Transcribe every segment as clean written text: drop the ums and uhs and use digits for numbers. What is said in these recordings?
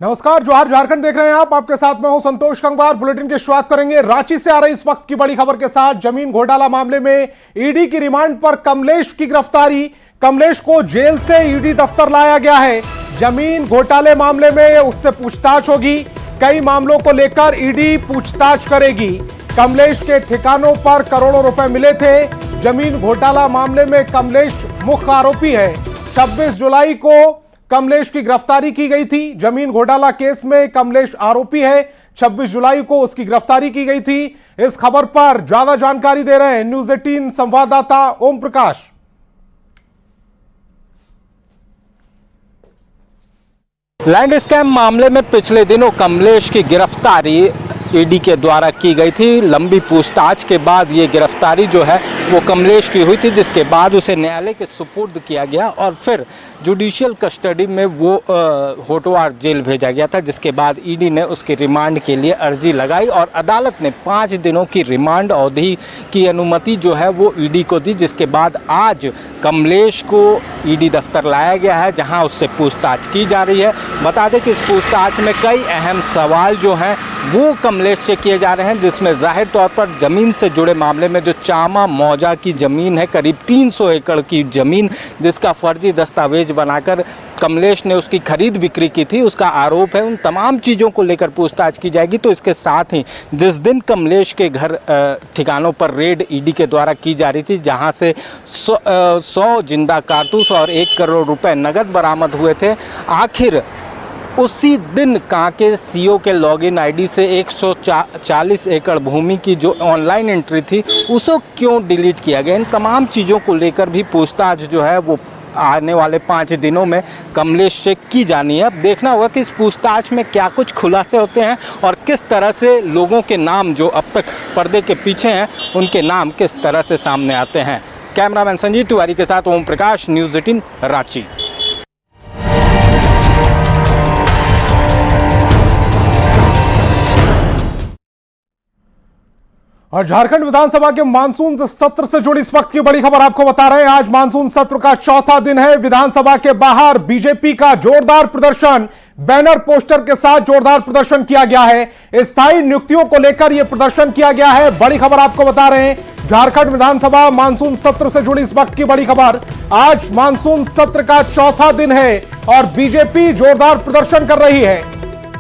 नमस्कार, जोहार झारखंड देख रहे हैं आप। आपके साथ मैं हूं संतोष कंगवार। बुलेटिन की शुरुआत करेंगे रांची से आ रही इस वक्त की बड़ी खबर के साथ। जमीन घोटाला मामले में ईडी की रिमांड पर कमलेश की गिरफ्तारी। कमलेश को जेल से ईडी दफ्तर लाया गया है। जमीन घोटाले मामले में उससे पूछताछ होगी। कई मामलों को लेकर ईडी पूछताछ करेगी। कमलेश के ठिकानों पर करोड़ों रुपए मिले थे। जमीन घोटाला मामले में कमलेश मुख्य आरोपी है। 26 जुलाई को कमलेश की गिरफ्तारी की गई थी। जमीन घोटाला केस में कमलेश आरोपी है। 26 जुलाई को उसकी गिरफ्तारी की गई थी। इस खबर पर ज्यादा जानकारी दे रहे हैं न्यूज 18 संवाददाता ओम प्रकाश। लैंड स्कैम मामले में पिछले दिनों कमलेश की गिरफ्तारी ईडी के द्वारा की गई थी। लंबी पूछताछ के बाद ये गिरफ्तारी जो है वो कमलेश की हुई थी, जिसके बाद उसे न्यायालय के सुपुर्द किया गया और फिर जुडिशियल कस्टडी में वो होटवार जेल भेजा गया था, जिसके बाद ईडी ने उसकी रिमांड के लिए अर्जी लगाई और अदालत ने 5 दिनों की रिमांड अवधि की अनुमति जो है वो ईडी को दी, जिसके बाद आज कमलेश को ईडी दफ्तर लाया गया है, जहां उससे पूछताछ की जा रही है। बता दें कि इस पूछताछ में कई अहम सवाल जो हैं वो कमलेश से किए जा रहे हैं, जिसमें जाहिर तौर पर ज़मीन से जुड़े मामले में जो चामा मौजा की ज़मीन है, करीब 300 एकड़ की ज़मीन, जिसका फर्जी दस्तावेज बनाकर कमलेश ने उसकी खरीद बिक्री की थी, उसका आरोप है। उन तमाम चीज़ों को लेकर पूछताछ की जाएगी। तो इसके साथ ही जिस दिन कमलेश के घर ठिकानों पर रेड ईडी के द्वारा की जा रही थी, जहां से 100 जिंदा कारतूस और 1 करोड़ रुपए नगद बरामद हुए थे, आखिर उसी दिन कांके सीओ के लॉगिन आईडी से 140 एकड़ भूमि की जो ऑनलाइन एंट्री थी उसे क्यों डिलीट किया गया, इन तमाम चीज़ों को लेकर भी पूछताछ जो है वो आने वाले 5 दिनों में कमलेश से की जानी है। अब देखना होगा कि इस पूछताछ में क्या कुछ खुलासे होते हैं और किस तरह से लोगों के नाम जो अब तक पर्दे के पीछे हैं उनके नाम किस तरह से सामने आते हैं। कैमरामैन संजीव तिवारी के साथ ओम प्रकाश, न्यूज़ 18 रांची। और झारखंड विधानसभा के मानसून सत्र से जुड़ी इस वक्त की बड़ी खबर आपको बता रहे हैं। आज मानसून सत्र का चौथा दिन है। विधानसभा के बाहर बीजेपी का जोरदार प्रदर्शन, बैनर पोस्टर के साथ जोरदार प्रदर्शन किया गया है। स्थायी नियुक्तियों को लेकर यह प्रदर्शन किया गया है। बड़ी खबर आपको बता रहे हैं, झारखंड विधानसभा मानसून सत्र से जुड़ी इस वक्त की बड़ी खबर। आज मानसून सत्र का चौथा दिन है और बीजेपी जोरदार प्रदर्शन कर रही है।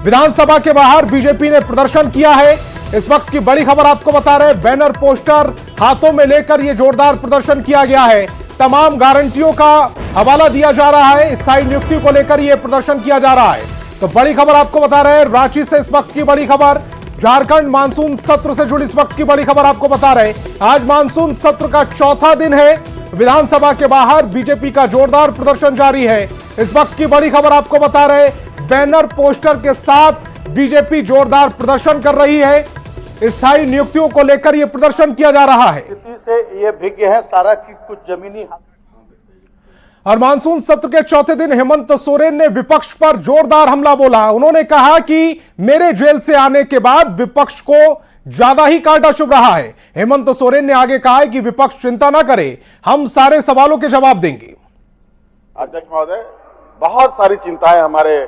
विधानसभा के बाहर बीजेपी ने प्रदर्शन किया है। इस वक्त की बड़ी खबर आपको बता रहे हैं, बैनर पोस्टर हाथों में लेकर यह जोरदार प्रदर्शन किया गया है। तमाम गारंटियों का हवाला दिया जा रहा है। स्थायी नियुक्ति को लेकर यह प्रदर्शन किया जा रहा है। तो बड़ी खबर आपको बता रहे हैं रांची से इस वक्त की बड़ी खबर। झारखंड मानसून सत्र से जुड़ी इस वक्त की बड़ी खबर आपको बता रहे हैं। आज मानसून सत्र का चौथा दिन है। विधानसभा के बाहर बीजेपी का जोरदार प्रदर्शन जारी है। इस वक्त की बड़ी खबर आपको बता रहे, बैनर पोस्टर के साथ बीजेपी जोरदार प्रदर्शन कर रही है। स्थायी नियुक्तियों को लेकर यह प्रदर्शन किया जा रहा है। से ये भिज्ञ है सारा की कुछ जमीनी। और मानसून सत्र के चौथे दिन हेमंत सोरेन ने विपक्ष पर जोरदार हमला बोला। उन्होंने कहा कि मेरे जेल से आने के बाद विपक्ष को ज्यादा ही कांटा चुभ रहा है। हेमंत सोरेन ने आगे कहा है कि विपक्ष चिंता ना करे, हम सारे सवालों के जवाब देंगे। अध्यक्ष महोदय, बहुत सारी चिंताएं हमारे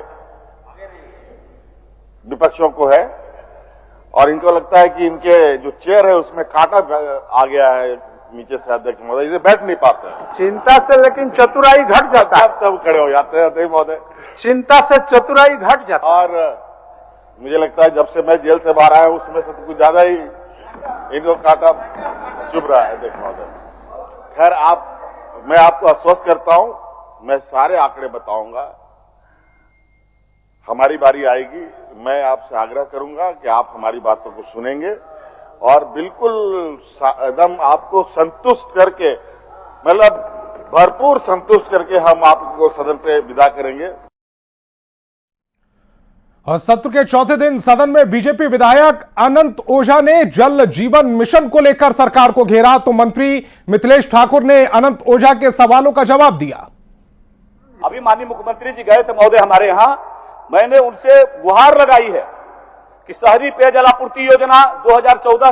विपक्षों को है और इनको लगता है कि इनके जो चेयर है उसमें कांटा आ गया है नीचे से। अध्यक्ष महोदय इसे बैठ नहीं पाते चिंता से, लेकिन चतुराई घट जाता है, तब खड़े हो जाते हैं अध्यक्ष महोदय। चिंता से चतुराई घट जाता है। और मुझे लगता है जब से मैं जेल से बाहर आया हूं उसमें से तो कुछ ज्यादा ही इनको कांटा चुभ रहा है अध्यक्ष महोदय। खैर, मैं आपको आश्वस्त करता हूं, मैं सारे आंकड़े बताऊंगा। हमारी बारी आएगी, मैं आपसे आग्रह करूंगा कि आप हमारी बातों को सुनेंगे और बिल्कुल एकदम आपको संतुष्ट करके, मतलब भरपूर संतुष्ट करके हम आपको सदन से विदा करेंगे। और सत्र के चौथे दिन सदन में बीजेपी विधायक अनंत ओझा ने जल जीवन मिशन को लेकर सरकार को घेरा। तो मंत्री मिथिलेश ठाकुर ने अनंत ओझा के सवालों का जवाब दिया। अभी माननीय मुख्यमंत्री जी गए थे महोदय हमारे यहां, मैंने उनसे गुहार लगाई है कि शहरी पेयजल आपूर्ति योजना 2016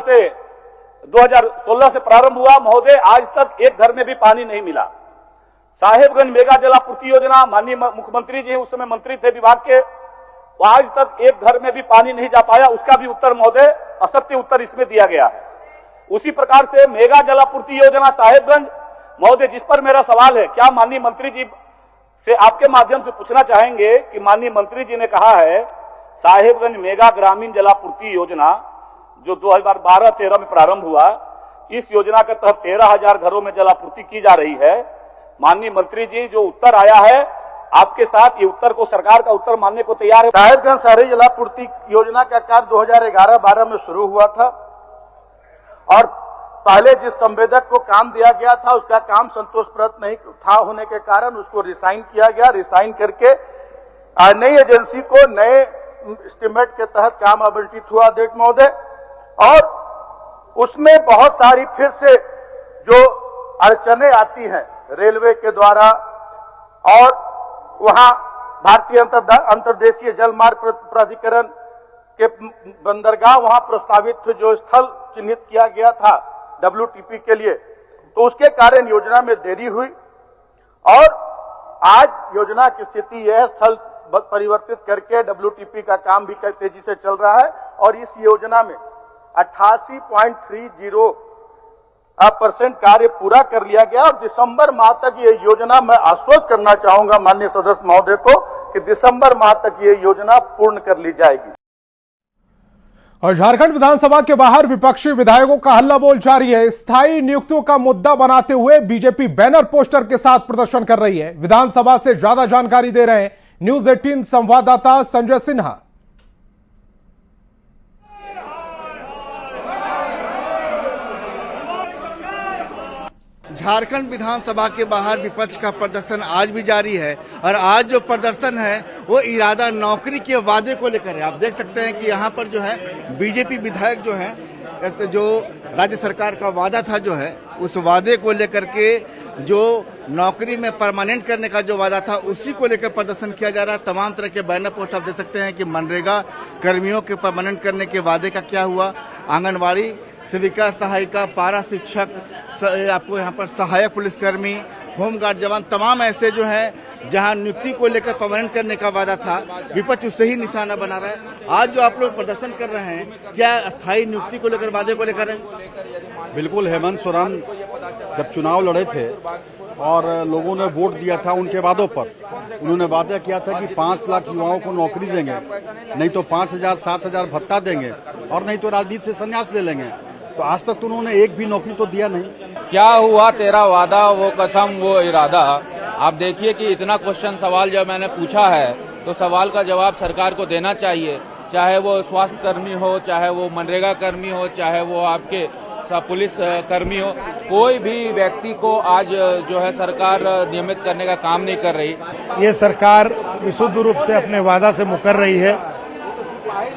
से प्रारंभ हुआ महोदय, आज तक एक घर में भी पानी नहीं मिला। साहेबगंज मेगा जल आपूर्ति योजना, माननीय मुख्यमंत्री जी उस समय मंत्री थे विभाग के, वो आज तक एक घर में भी पानी नहीं जा पाया, उसका भी उत्तर महोदय असत्य उत्तर इसमें दिया गया है। उसी प्रकार से मेगा जलापूर्ति योजना साहेबगंज, महोदय जिस पर मेरा सवाल है, क्या माननीय मंत्री जी से आपके माध्यम से पूछना चाहेंगे कि माननीय मंत्री जी ने कहा है साहेबगंज मेगा ग्रामीण जलापूर्ति योजना जो 2012-13 में प्रारंभ हुआ, इस योजना के तहत 13,000 घरों में जलापूर्ति की जा रही है। माननीय मंत्री जी, जो उत्तर आया है आपके साथ, ये उत्तर को सरकार का उत्तर मानने को तैयार है? साहेबगंज शहरी जलापूर्ति योजना का कार्य 2011-12 में शुरू हुआ था और पहले जिस संवेदक को काम दिया गया था उसका काम संतोषप्रद नहीं था होने के कारण उसको रिसाइन किया गया। रिसाइन करके नई एजेंसी को नए एस्टीमेट के तहत काम आवंटित हुआ अध्यक्ष महोदय, और उसमें बहुत सारी फिर से जो अड़चने आती हैं रेलवे के द्वारा, और वहां भारतीय अंतर्देशीय जल मार्ग प्राधिकरण के बंदरगाह वहां प्रस्तावित जो स्थल चिन्हित किया गया था WTP के लिए, तो उसके कारण योजना में देरी हुई और आज योजना की स्थिति यह है, स्थल परिवर्तित करके WTP का काम भी तेजी से चल रहा है और इस योजना में 88.30% कार्य पूरा कर लिया गया और दिसंबर माह तक ये योजना, मैं आश्वस्त करना चाहूंगा माननीय सदस्य महोदय को कि दिसंबर माह तक ये योजना पूर्ण कर ली जाएगी। और झारखंड विधानसभा के बाहर विपक्षी विधायकों का हल्ला बोल जारी है। स्थायी नियुक्तियों का मुद्दा बनाते हुए बीजेपी बैनर पोस्टर के साथ प्रदर्शन कर रही है। विधानसभा से ज्यादा जानकारी दे रहे हैं न्यूज 18 संवाददाता संजय सिन्हा। झारखंड विधानसभा के बाहर विपक्ष का प्रदर्शन आज भी जारी है और आज जो प्रदर्शन है वो इरादा नौकरी के वादे को लेकर है। आप देख सकते हैं कि यहाँ पर जो है बीजेपी विधायक जो है, जो राज्य सरकार का वादा था जो है, उस वादे को लेकर के जो नौकरी में परमानेंट करने का जो वादा था उसी को लेकर प्रदर्शन किया जा रहा है। तमाम तरह के बैनर पोस्ट आप देख सकते हैं कि मनरेगा कर्मियों के परमानेंट करने के वादे का क्या हुआ, आंगनबाड़ी सेविका, सहायिका, पारा शिक्षक, आपको यहाँ पर सहायक पुलिसकर्मी, होमगार्ड जवान, तमाम ऐसे जो हैं जहाँ नियुक्ति को लेकर परमानेंट करने का वादा था, विपक्ष उससे ही निशाना बना रहा है। आज जो आप लोग प्रदर्शन कर रहे हैं, क्या अस्थायी नियुक्ति को लेकर, वादे को लेकर है? बिल्कुल। हेमंत सोरेन जब चुनाव लड़े थे और लोगों ने वोट दिया था उनके वादों पर, उन्होंने वादा किया था कि 5 लाख युवाओं को नौकरी देंगे, नहीं तो 5,000 7,000 भत्ता देंगे और नहीं तो राजनीति से संन्यास ले लेंगे। तो आज तक तो उन्होंने एक भी नौकरी तो दिया नहीं। क्या हुआ तेरा वादा, वो कसम, वो इरादा। आप देखिए कि इतना क्वेश्चन सवाल जब मैंने पूछा है तो सवाल का जवाब सरकार को देना चाहिए, चाहे वो स्वास्थ्य कर्मी हो, चाहे वो मनरेगा कर्मी हो, चाहे वो आपके पुलिस कर्मी हो, कोई भी व्यक्ति को आज जो है सरकार नियमित करने का काम नहीं कर रही। ये सरकार विशुद्ध रूप से अपने वादा से मुकर रही है,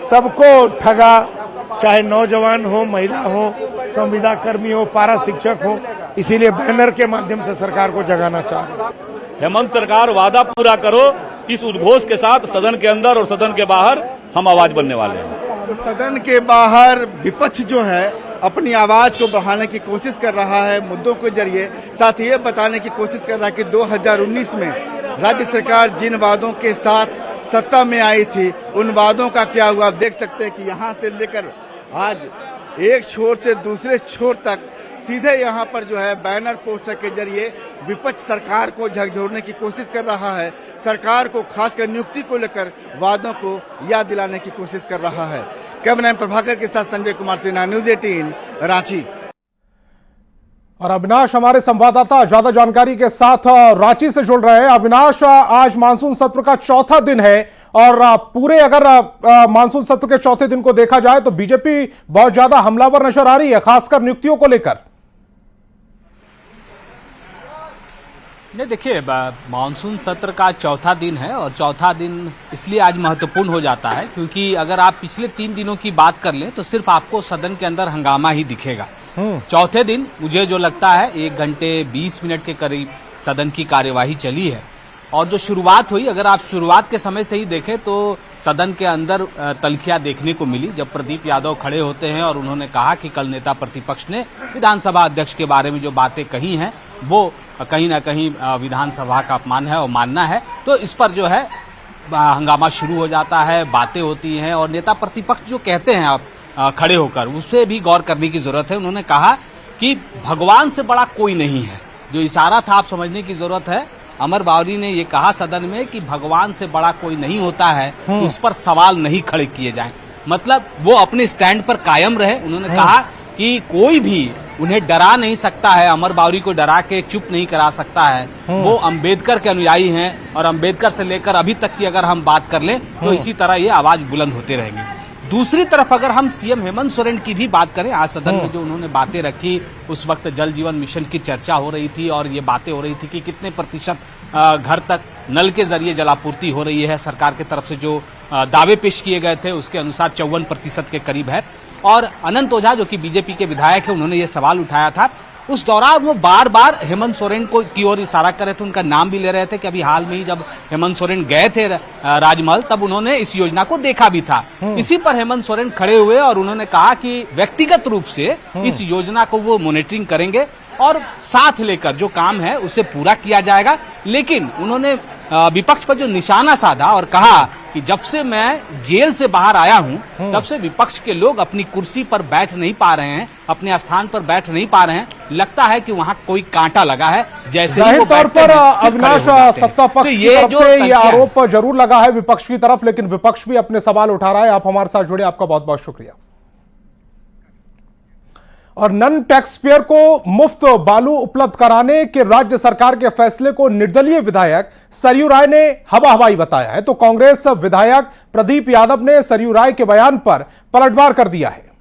सबको ठगा, चाहे नौजवान हो, महिला हो, संविदा कर्मी हो, पारा शिक्षक हो, इसीलिए बैनर के माध्यम से सरकार को जगाना चाह रही है। हेमंत सरकार वादा पूरा करो, इस उद्घोष के साथ सदन के अंदर और सदन के बाहर हम आवाज बनने वाले हैं। तो सदन के बाहर विपक्ष जो है अपनी आवाज को बढ़ाने की कोशिश कर रहा है मुद्दों के जरिए, साथ ये बताने की कोशिश कर रहा है कि 2019 में राज्य सरकार जिन वादों के साथ सत्ता में आई थी उन वादों का क्या हुआ। आप देख सकते हैं कि यहाँ से लेकर आज एक छोर से दूसरे छोर तक सीधे यहाँ पर जो है बैनर पोस्टर के जरिए विपक्ष सरकार को झकझोरने की कोशिश कर रहा है, सरकार को खासकर नियुक्ति को लेकर वादों को याद दिलाने की कोशिश कर रहा है। कैमरामैन प्रभाकर के साथ संजय कुमार सिन्हा, न्यूज 18 रांची। और अविनाश हमारे संवाददाता ज्यादा जानकारी के साथ रांची से जुड़ रहे हैं। अविनाश, आज मानसून सत्र का चौथा दिन है और पूरे अगर मानसून सत्र के चौथे दिन को देखा जाए तो बीजेपी बहुत ज्यादा हमलावर नजर आ रही है, खासकर नियुक्तियों को लेकर। नहीं, देखिए, मानसून सत्र का चौथा दिन है और चौथा दिन इसलिए आज महत्वपूर्ण हो जाता है क्योंकि अगर आप पिछले 3 दिनों की बात कर लें तो सिर्फ आपको सदन के अंदर हंगामा ही दिखेगा। चौथे दिन मुझे जो लगता है 1 घंटे 20 मिनट के करीब सदन की कार्यवाही चली है और जो शुरुआत हुई, अगर आप शुरुआत के समय से ही देखें तो सदन के अंदर तल्खियां देखने को मिली जब प्रदीप यादव खड़े होते हैं और उन्होंने कहा कि कल नेता प्रतिपक्ष ने विधानसभा अध्यक्ष के बारे में जो बातें कही हैं वो कहीं ना कहीं विधानसभा का अपमान है और मानना है। तो इस पर जो है हंगामा शुरू हो जाता है, बातें होती हैं और नेता प्रतिपक्ष जो कहते हैं आप खड़े होकर, उससे भी गौर करने की जरूरत है। उन्होंने कहा कि भगवान से बड़ा कोई नहीं है, जो इशारा था आप समझने की जरूरत है। अमर बावरी ने ये कहा सदन में कि भगवान से बड़ा कोई नहीं होता है, उस पर सवाल नहीं खड़े किए जाएं। मतलब वो अपने स्टैंड पर कायम रहे। उन्होंने कहा कि कोई भी उन्हें डरा नहीं सकता है, अमर बावरी को डरा के चुप नहीं करा सकता है। वो अंबेडकर के अनुयायी हैं और अंबेडकर से लेकर अभी तक की अगर हम बात कर लें तो इसी तरह ये आवाज बुलंद होते रहेंगे। दूसरी तरफ अगर हम सीएम हेमंत सोरेन की भी बात करें, आज सदन में जो उन्होंने बातें रखी, उस वक्त जल जीवन मिशन की चर्चा हो रही थी और ये बातें हो रही थी कि कितने प्रतिशत घर तक नल के जरिए जलापूर्ति हो रही है। सरकार की तरफ से जो दावे पेश किए गए थे उसके अनुसार 54% के करीब है। और अनंत ओझा जो कि बीजेपी के विधायक है, उन्होंने ये सवाल उठाया था। उस दौरान वो बार बार हेमंत सोरेन को की ओर इशारा कर रहे थे, उनका नाम भी ले रहे थे कि अभी हाल में ही जब हेमंत सोरेन गए थे राजमहल तब उन्होंने इस योजना को देखा भी था। इसी पर हेमंत सोरेन खड़े हुए और उन्होंने कहा कि व्यक्तिगत रूप से इस योजना को वो मॉनिटरिंग करेंगे और साथ लेकर जो काम है उसे पूरा किया जाएगा। लेकिन उन्होंने विपक्ष पर जो निशाना साधा और कहा कि जब से मैं जेल से बाहर आया हूं तब से विपक्ष के लोग अपनी कुर्सी पर बैठ नहीं पा रहे हैं, अपने स्थान पर बैठ नहीं पा रहे हैं। लगता है कि वहां कोई कांटा लगा है। जैसे जाहिर तौर पर अविनाश सत्ता पक्ष की तरफ से ये आरोप जरूर लगा है विपक्ष की तरफ, लेकिन विपक्ष भी अपने सवाल उठा रहा है। आप हमारे साथ जुड़े, आपका बहुत बहुत शुक्रिया। और नन टैक्स पेयर को मुफ्त बालू उपलब्ध कराने के राज्य सरकार के फैसले को निर्दलीय विधायक सरयू राय ने हवा हवाई बताया है, तो कांग्रेस विधायक प्रदीप यादव ने सरयू राय के बयान पर पलटवार कर दिया है।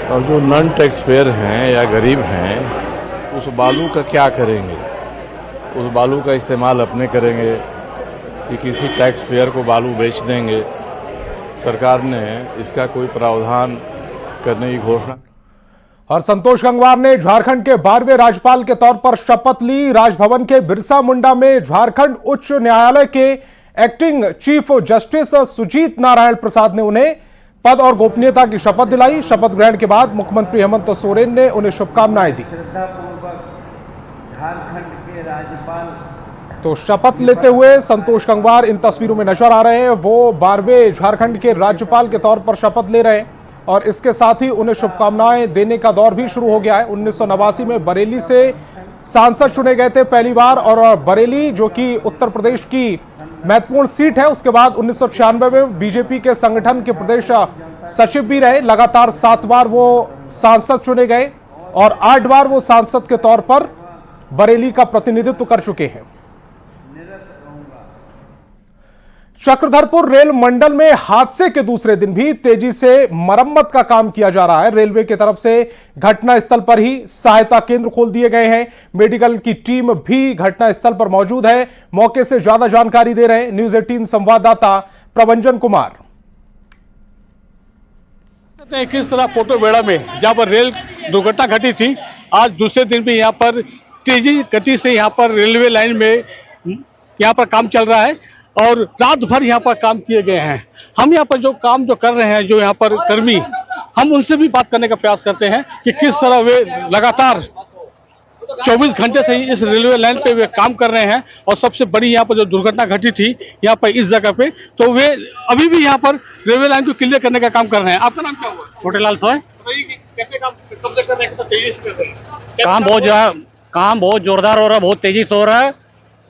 और जो नन टैक्स पेयर हैं या गरीब हैं, उस बालू का क्या करेंगे? उस बालू का इस्तेमाल अपने करेंगे कि किसी टैक्स पेयर को बालू बेच देंगे? सरकार ने इसका कोई प्रावधान करने की घोषणा। और संतोष गंगवार ने झारखंड के 12वें राज्यपाल के तौर पर शपथ ली। राजभवन के बिरसा मुंडा में झारखंड उच्च न्यायालय के acting chief justice Sujit Narayan Prasad ने उन्हें पद और गोपनीयता की शपथ दिलाई। शपथ ग्रहण के बाद मुख्यमंत्री हेमंत सोरेन ने उन्हें शुभकामनाएं दी। तो शपथ लेते हुए संतोष गंगवार इन तस्वीरों में नजर आ रहे हैं। वो 12वें झारखंड के राज्यपाल के तौर पर शपथ ले रहे हैं और इसके साथ ही उन्हें शुभकामनाएं देने का दौर भी शुरू हो गया है। 1989 में बरेली से सांसद चुने गए थे पहली बार, और बरेली जो कि उत्तर प्रदेश की महत्वपूर्ण सीट है, उसके बाद 1996 में बीजेपी के संगठन के प्रदेश सचिव भी रहे। लगातार 7 बार वो सांसद चुने गए और 8 बार वो सांसद के तौर पर बरेली का प्रतिनिधित्व कर चुके हैं। चक्रधरपुर रेल मंडल में हादसे के दूसरे दिन भी तेजी से मरम्मत का काम किया जा रहा है। रेलवे की तरफ से घटना स्थल पर ही सहायता केंद्र खोल दिए गए हैं। मेडिकल की टीम भी घटना स्थल पर मौजूद है। मौके से ज्यादा जानकारी दे रहे हैं न्यूज 18 संवाददाता प्रभंजन कुमार। किस तरह फोटोबेड़ा में जहां पर रेल दुर्घटना घटी थी, आज दूसरे दिन भी यहां पर तेजी गति से यहां पर रेलवे लाइन में यहां पर काम चल रहा है और रात भर यहाँ पर काम किए गए हैं। हम यहाँ पर जो काम जो कर रहे हैं, जो यहाँ पर कर्मी, हम उनसे भी बात करने का प्रयास करते हैं कि किस तरह वे लगातार 24 घंटे से इस रेलवे लाइन पे वे काम कर रहे हैं। और सबसे बड़ी यहाँ पर जो दुर्घटना घटी थी यहाँ पर इस जगह पे, तो वे अभी भी यहाँ पर रेलवे लाइन को क्लियर करने का काम कर रहे हैं। आपका नाम क्या हुआ? छोटेलाल सोय। कैसे काम कब तक कर रहे हैं, तेजी से कर रहे हैं? काम बहुत जोरदार हो रहा है, बहुत तेजी से हो रहा है।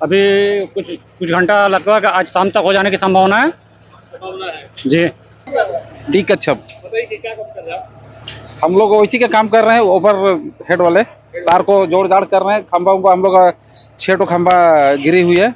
अभी कुछ घंटा लगभग आज शाम तक हो जाने की संभावना है जी। डी कच्छप बताइए क्या काम कर रहे हैं? हम लोग इसी का काम कर रहे हैं, ओवर हेड वाले तार को जोड़ जाड़ कर रहे हैं। खंबा हम लोग 6 खंबा गिरी हुई है,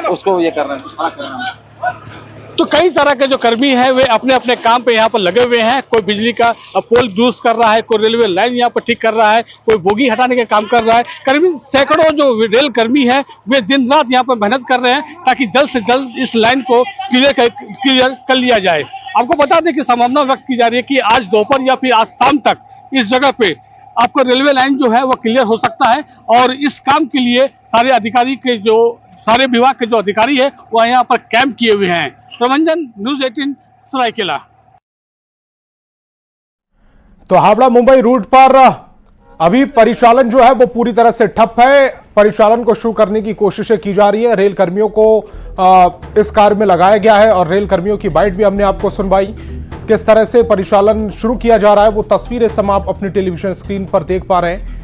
उसको ये कर रहे हैं। तो कई तरह के जो कर्मी हैं वे अपने अपने काम पे यहाँ पर लगे हुए हैं। कोई बिजली का पोल दुरुस्त कर रहा है, कोई रेलवे लाइन यहाँ पर ठीक कर रहा है, कोई बोगी हटाने का काम कर रहा है। कर्मी सैकड़ों जो रेल कर्मी हैं वे दिन रात यहाँ पर मेहनत कर रहे हैं ताकि जल्द से जल्द इस लाइन को क्लियर कर लिया जाए। आपको बता दें कि संभावना व्यक्त की जा रही है कि आज दोपहर या फिर आज शाम तक इस जगह पे आपको रेलवे लाइन जो है वो क्लियर हो सकता है। और इस काम के लिए सारे अधिकारी के जो सारे विभाग के जो अधिकारी है वह यहाँ पर कैंप किए हुए हैं। प्रभंजन, न्यूज 18 सरायकेला। तो हावड़ा मुंबई रूट पर अभी परिचालन जो है वो पूरी तरह से ठप है। परिचालन को शुरू करने की कोशिशें की जा रही है। रेल कर्मियों को इस कार्य में लगाया गया है और रेल कर्मियों की बाइट भी हमने आपको सुनवाई। किस तरह से परिचालन शुरू किया जा रहा है वो तस्वीरें सब आप अपनी टेलीविजन स्क्रीन पर देख पा रहे हैं।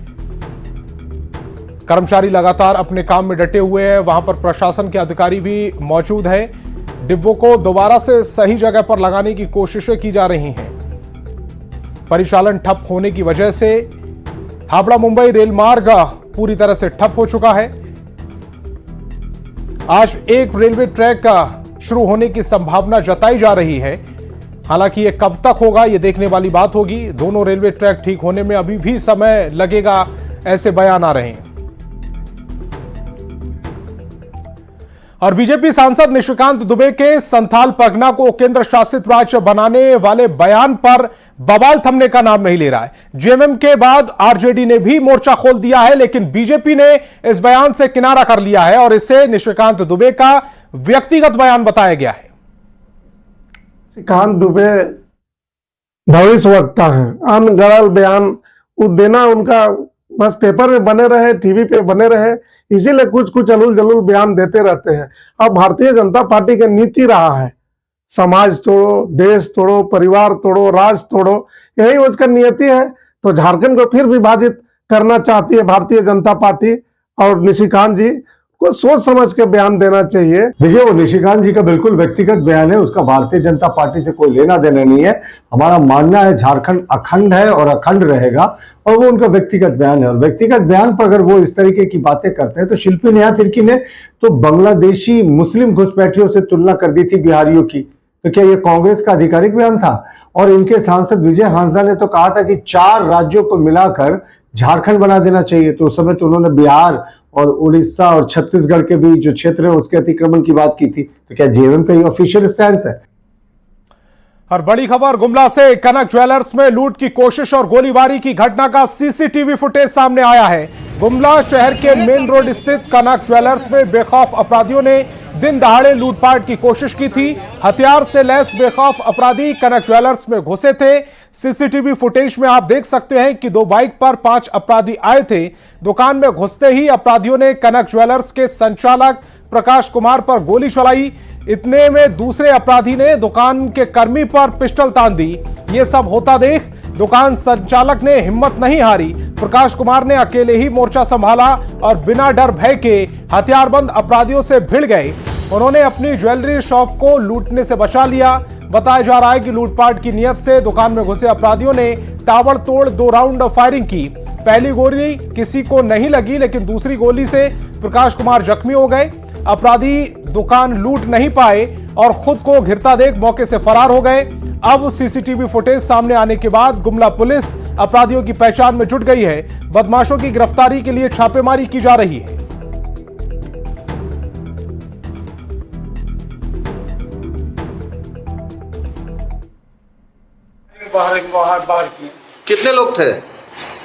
कर्मचारी लगातार अपने काम में डटे हुए हैं, वहां पर प्रशासन के अधिकारी भी मौजूद हैं। डिब्बों को दोबारा से सही जगह पर लगाने की कोशिशें की जा रही हैं। परिचालन ठप होने की वजह से हावड़ा मुंबई रेल मार्ग पूरी तरह से ठप हो चुका है। आज एक रेलवे ट्रैक शुरू होने की संभावना जताई जा रही है, हालांकि ये कब तक होगा ये देखने वाली बात होगी। दोनों रेलवे ट्रैक ठीक होने में अभी भी समय लगेगा, ऐसे बयान आ रहे हैं। और बीजेपी सांसद निशिकांत दुबे के संथाल परगना को केंद्र शासित राज्य बनाने वाले बयान पर बवाल थमने का नाम नहीं ले रहा है। जेएमएम के बाद आरजेडी ने भी मोर्चा खोल दिया है, लेकिन बीजेपी ने इस बयान से किनारा कर लिया है और इसे निशिकांत दुबे का व्यक्तिगत बयान बताया गया है। निशिकांत दुबे भविष्यवक्ता हैं, अनगढ़ बयान देना उनका बस पेपर में बने रहे, टीवी पे बने रहे, इसीलिए कुछ कुछ अलूल जलूल बयान देते रहते हैं। अब भारतीय जनता पार्टी की नीति रहा है समाज तोड़ो, देश तोड़ो, परिवार तोड़ो, राष्ट्र तोड़ो, यही उसका नियति है। तो झारखंड को फिर विभाजित करना चाहती है भारतीय जनता पार्टी और निशिकांत जी को सोच समझ के बयान देना चाहिए। देखिए, वो निशिकांत जी का बिल्कुल व्यक्तिगत बयान है, उसका भारतीय जनता पार्टी से कोई लेना देना नहीं है। हमारा मानना है झारखंड अखंड है और अखंड रहेगा, और वो उनका व्यक्तिगत बयान है। और व्यक्तिगत बयान पर अगर वो इस तरीके की बातें करते हैं तो शिल्पी नेहा तिर्की ने तो बांग्लादेशी मुस्लिम घुसपैठियों से तुलना कर दी थी बिहारियों की, तो क्या ये कांग्रेस का आधिकारिक बयान था? और इनके सांसद विजय हांसदा ने तो कहा था कि 4 राज्यों को मिलाकर झारखंड बना देना चाहिए। तो उस समय तो उन्होंने बिहार और उड़ीसा और छत्तीसगढ़ के भी जो क्षेत्र है उसके अतिक्रमण की बात की थी। तो क्या जेएमएम का ये ऑफिशियल स्टैंड है? और बड़ी खबर गुमला से कनक ज्वेलर्स में लूट की कोशिश और गोलीबारी की घटना का सीसीटीवी फुटेज सामने आया है। गुमला शहर के मेन रोड स्थित कनक ज्वेलर्स में बेखौफ अपराधियों ने दिन दहाड़े लूटपाट की कोशिश की थी। हथियार से लैस बेखौफ अपराधी कनक ज्वेलर्स में घुसे थे। सीसीटीवी फुटेज में आप देख सकते हैं कि 2 बाइक पर 5 अपराधी आए थे। दुकान में घुसते ही अपराधियों ने कनक ज्वेलर्स के संचालक प्रकाश कुमार पर गोली चलाई। इतने में दूसरे अपराधी ने दुकान के कर्मी पर पिस्टल तान दी। ये सब होता देख दुकान संचालक ने हिम्मत नहीं हारी। प्रकाश कुमार ने अकेले ही मोर्चा संभाला और बिना डर भय के हथियारबंद अपराधियों से भिड़ गए। उन्होंने अपनी ज्वेलरी शॉप को लूटने से बचा लिया। बताया जा रहा है कि लूटपाट की नियत से दुकान में घुसे अपराधियों ने ताबड़तोड़ 2 राउंड फायरिंग की। पहली गोली किसी को नहीं लगी, लेकिन दूसरी गोली से प्रकाश कुमार जख्मी हो गए। अपराधी दुकान लूट नहीं पाए और खुद को घिरता देख मौके से फरार हो गए। अब सीसीटीवी फुटेज सामने आने के बाद गुमला पुलिस अपराधियों की पहचान में जुट गई है। बदमाशों की गिरफ्तारी के लिए छापेमारी की जा रही है। बाहर की। कितने लोग थे?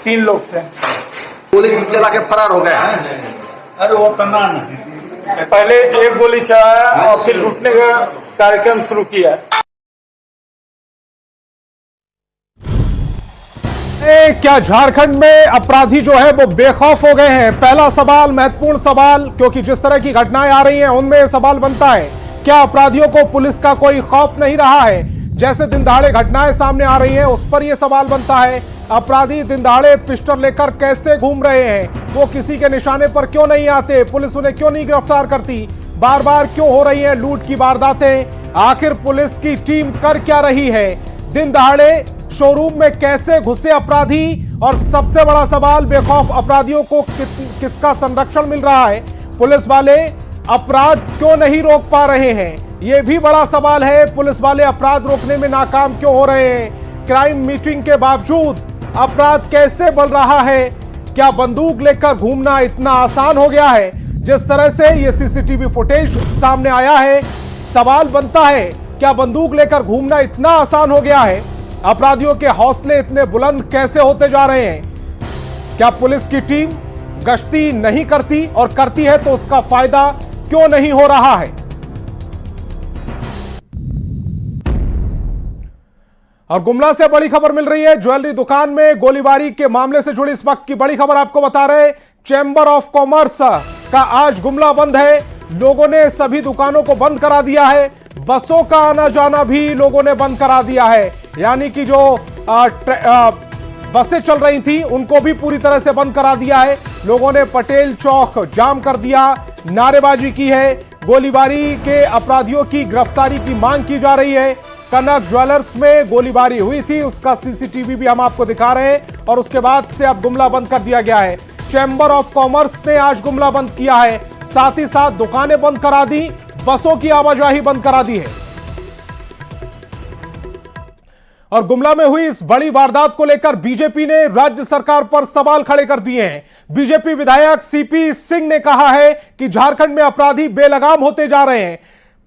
3 लोग थे। गोली चला के फरार हो गए। अरे वो तना नहीं, पहले एक गोली चलाया और फिर लूटने का कार्यक्रम शुरू किया। क्या झारखंड में अपराधी जो है वो बेखौफ हो गए हैं? पहला सवाल, महत्वपूर्ण सवाल, क्योंकि जिस तरह की घटनाएं आ रही हैं उनमें सवाल बनता है, क्या अपराधियों को पुलिस का कोई खौफ नहीं रहा है? जैसे दिन दहाड़े घटनाएं सामने आ रही हैं उस पर यह सवाल बनता है, अपराधी दिन दहाड़े पिस्टल लेकर कैसे घूम रहे हैं? वो किसी के निशाने पर क्यों नहीं आते? पुलिस उन्हें क्यों नहीं गिरफ्तार करती? बार बार क्यों हो रही हैं लूट की वारदातें? आखिर पुलिस की टीम कर क्या रही है? दिन दहाड़े शोरूम में कैसे घुसे अपराधी? और सबसे बड़ा सवाल, बेखौफ अपराधियों को किसका संरक्षण मिल रहा है? पुलिस वाले अपराध क्यों नहीं रोक पा रहे हैं? यह भी बड़ा सवाल है। पुलिस वाले अपराध रोकने में नाकाम क्यों हो रहे हैं? क्राइम मीटिंग के बावजूद अपराध कैसे बढ़ रहा है? क्या बंदूक लेकर घूमना इतना आसान हो गया है? जिस तरह से यह सीसीटीवी फुटेज सामने आया है, सवाल बनता है, क्या बंदूक लेकर घूमना इतना आसान हो गया है? अपराधियों के हौसले इतने बुलंद कैसे होते जा रहे हैं? क्या पुलिस की टीम गश्ती नहीं करती, और करती है तो उसका फायदा क्यों नहीं हो रहा है? और गुमला से बड़ी खबर मिल रही है। ज्वेलरी दुकान में गोलीबारी के मामले से जुड़ी इस वक्त की बड़ी खबर आपको बता रहे। चैंबर ऑफ कॉमर्स का आज गुमला बंद है। लोगों ने सभी दुकानों को बंद करा दिया है। बसों का आना जाना भी लोगों ने बंद करा दिया है, यानी कि जो बसें चल रही थी उनको भी पूरी तरह से बंद करा दिया है। लोगों ने पटेल चौक जाम कर दिया, नारेबाजी की है। गोलीबारी के अपराधियों की गिरफ्तारी की मांग की जा रही है। कनक ज्वेलर्स में गोलीबारी हुई थी, उसका सीसीटीवी भी हम आपको दिखा रहे हैं और उसके बाद से अब गुमला बंद कर दिया गया है। चैंबर ऑफ कॉमर्स ने आज गुमला बंद किया है, साथ ही साथ दुकानें बंद करा दी, बसों की आवाजाही बंद करा दी है। और गुमला में हुई इस बड़ी वारदात को लेकर बीजेपी ने राज्य सरकार पर सवाल खड़े कर दिए हैं। बीजेपी विधायक सीपी सिंह ने कहा है कि झारखंड में अपराधी बेलगाम होते जा रहे हैं,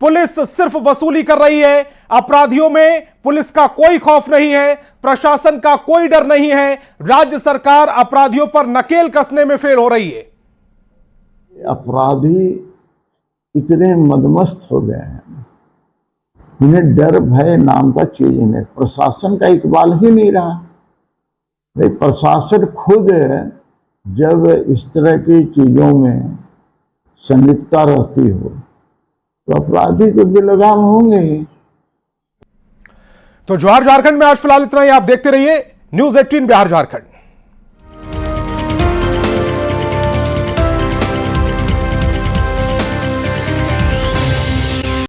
पुलिस सिर्फ वसूली कर रही है, अपराधियों में पुलिस का कोई खौफ नहीं है, प्रशासन का कोई डर नहीं है, राज्य सरकार अपराधियों पर नकेल कसने में फेल हो रही है। अपराधी इतने मदमस्त हो गए हैं, इन्हें डर भय नाम का चीज नहीं, प्रशासन का इकबाल ही नहीं रहा। प्रशासन खुद जब इस तरह की चीजों में संलिप्तता रहती हो तो अपराधी तो बेलगाम होंगे ही। तो जोहार झारखंड में आज फिलहाल इतना ही। आप देखते रहिए न्यूज़ 18 बिहार झारखंड।